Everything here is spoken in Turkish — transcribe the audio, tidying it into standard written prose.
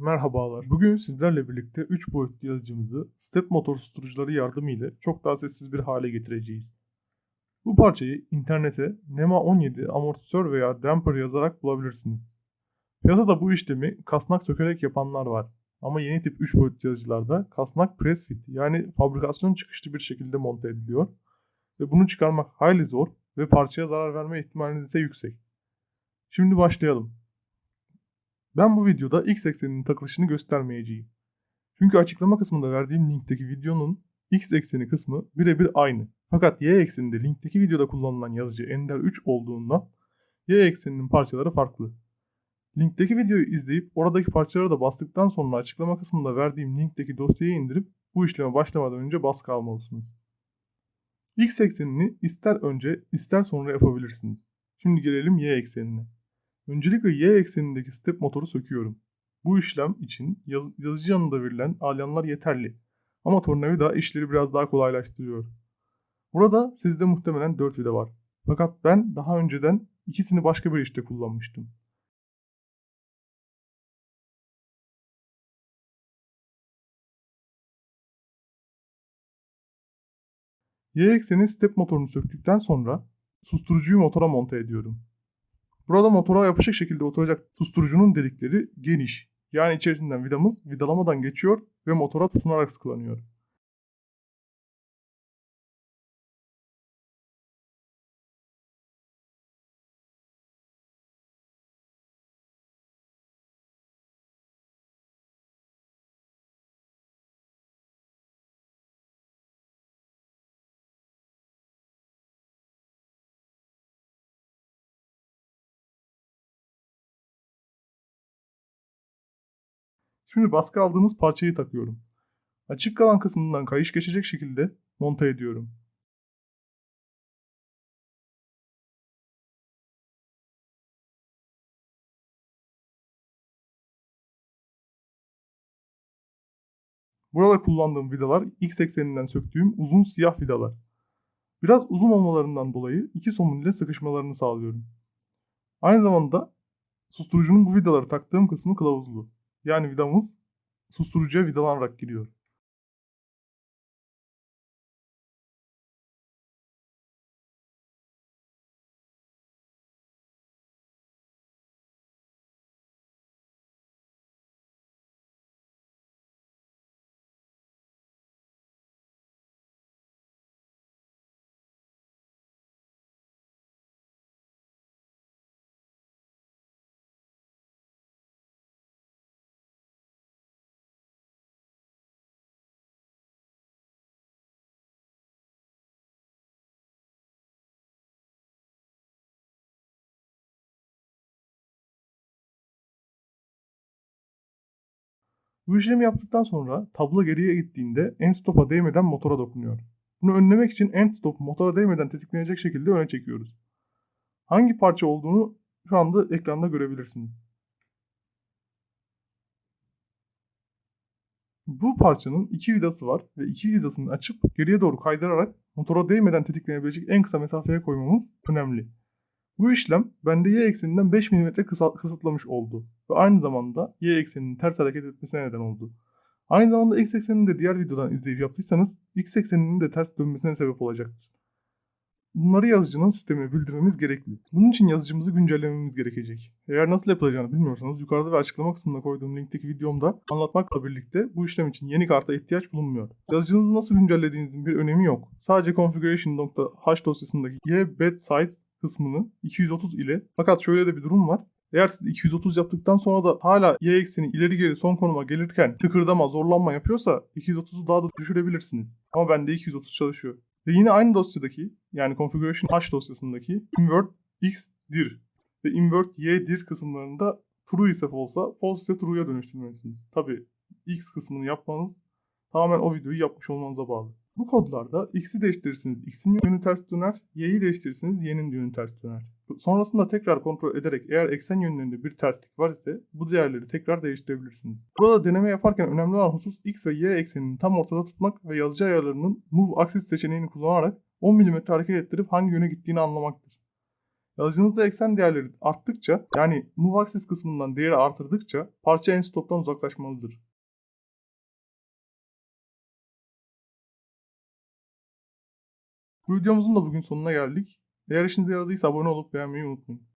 Merhabalar. Bugün sizlerle birlikte 3 boyutlu yazıcımızı step motor susturucuları yardımıyla çok daha sessiz bir hale getireceğiz. Bu parçayı internete NEMA 17 amortisör veya damper yazarak bulabilirsiniz. Piyasada bu işlemi kasnak sökerek yapanlar var. Ama yeni tip 3 boyutlu yazıcılarda kasnak press fit yani fabrikasyon çıkışlı bir şekilde monte ediliyor ve bunu çıkarmak hayli zor ve parçaya zarar verme ihtimaliniz ise yüksek. Şimdi başlayalım. Ben bu videoda X ekseninin takılışını göstermeyeceğim. Çünkü açıklama kısmında verdiğim linkteki videonun X ekseni kısmı birebir aynı. Fakat Y ekseninde linkteki videoda kullanılan yazıcı Ender 3 olduğundan Y ekseninin parçaları farklı. Linkteki videoyu izleyip oradaki parçalara da bastıktan sonra açıklama kısmında verdiğim linkteki dosyayı indirip bu işleme başlamadan önce baskı almalısınız. X eksenini ister önce ister sonra yapabilirsiniz. Şimdi gelelim Y eksenine. Öncelikle Y eksenindeki step motoru söküyorum. Bu işlem için yazıcı yanında verilen alyanlar yeterli. Ama tornavida işleri biraz daha kolaylaştırıyor. Burada sizde muhtemelen 4 vida var. Fakat ben daha önceden ikisini başka bir işte kullanmıştım. Y ekseni step motorunu söktükten sonra susturucuyu motora monte ediyorum. Burada motora yapışık şekilde oturacak susturucunun delikleri geniş. Yani içerisinden vidamız vidalamadan geçiyor ve motora tutunarak sıkılanıyor. Şimdi baskı aldığımız parçayı takıyorum. Açık kalan kısmından kayış geçecek şekilde monte ediyorum. Burada kullandığım vidalar X ekseninden söktüğüm uzun siyah vidalar. Biraz uzun olmalarından dolayı iki somun ile sıkışmalarını sağlıyorum. Aynı zamanda susturucunun bu vidaları taktığım kısmı kılavuzlu. Yani vidamız susturucuya vidalanarak giriyor. Bu işlemi yaptıktan sonra tablo geriye gittiğinde end stop'a değmeden motora dokunuyor. Bunu önlemek için end stop motora değmeden tetiklenecek şekilde öne çekiyoruz. Hangi parça olduğunu şu anda ekranda görebilirsiniz. Bu parçanın iki vidası var ve iki vidasını açıp geriye doğru kaydırarak motora değmeden tetiklenebilecek en kısa mesafeye koymamız önemli. Bu işlem bende y ekseninden 5 mm kısıtlamış oldu ve aynı zamanda y ekseninin ters hareket etmesine neden oldu. Aynı zamanda x eksenini de diğer videodan izleyip yaptıysanız x ekseninin de ters dönmesine sebep olacaktır. Bunları yazıcının sistemine bildirmemiz gerekli. Bunun için yazıcımızı güncellememiz gerekecek. Eğer nasıl yapılacağını bilmiyorsanız yukarıda ve açıklama kısmında koyduğum linkteki videomda anlatmakla birlikte bu işlem için yeni karta ihtiyaç bulunmuyor. Yazıcınızı nasıl güncellediğinizin bir önemi yok. Sadece configuration.h dosyasındaki y-bed size kısmını 230 ile, fakat şöyle de bir durum var. Eğer siz 230 yaptıktan sonra da hala y ekseni ileri geri son konuma gelirken tıkırdama, zorlanma yapıyorsa 230'u daha da düşürebilirsiniz. Ama bende 230 çalışıyor. Ve yine aynı dosyadaki, yani configuration h dosyasındaki invert x dir ve invert y dir kısımlarında true ise false'a, false ise true'ya dönüştürmelisiniz. Tabi x kısmını yapmanız tamamen o videoyu yapmış olmanıza bağlı. Bu kodlarda x'i değiştirirseniz x'in yönü ters döner, y'yi değiştirirseniz y'nin yönü ters döner. Sonrasında tekrar kontrol ederek eğer eksen yönlerinde bir terslik var ise bu değerleri tekrar değiştirebilirsiniz. Burada deneme yaparken önemli olan husus x ve y eksenini tam ortada tutmak ve yazıcı ayarlarının Move Axis seçeneğini kullanarak 10 mm hareket ettirip hangi yöne gittiğini anlamaktır. Aracınızda eksen değerleri arttıkça, yani move axis kısmından değeri artırdıkça parça end stop'tan uzaklaşmalıdır. Bu videomuzun da bugün sonuna geldik. Eğer işinize yaradıysa abone olup beğenmeyi unutmayın.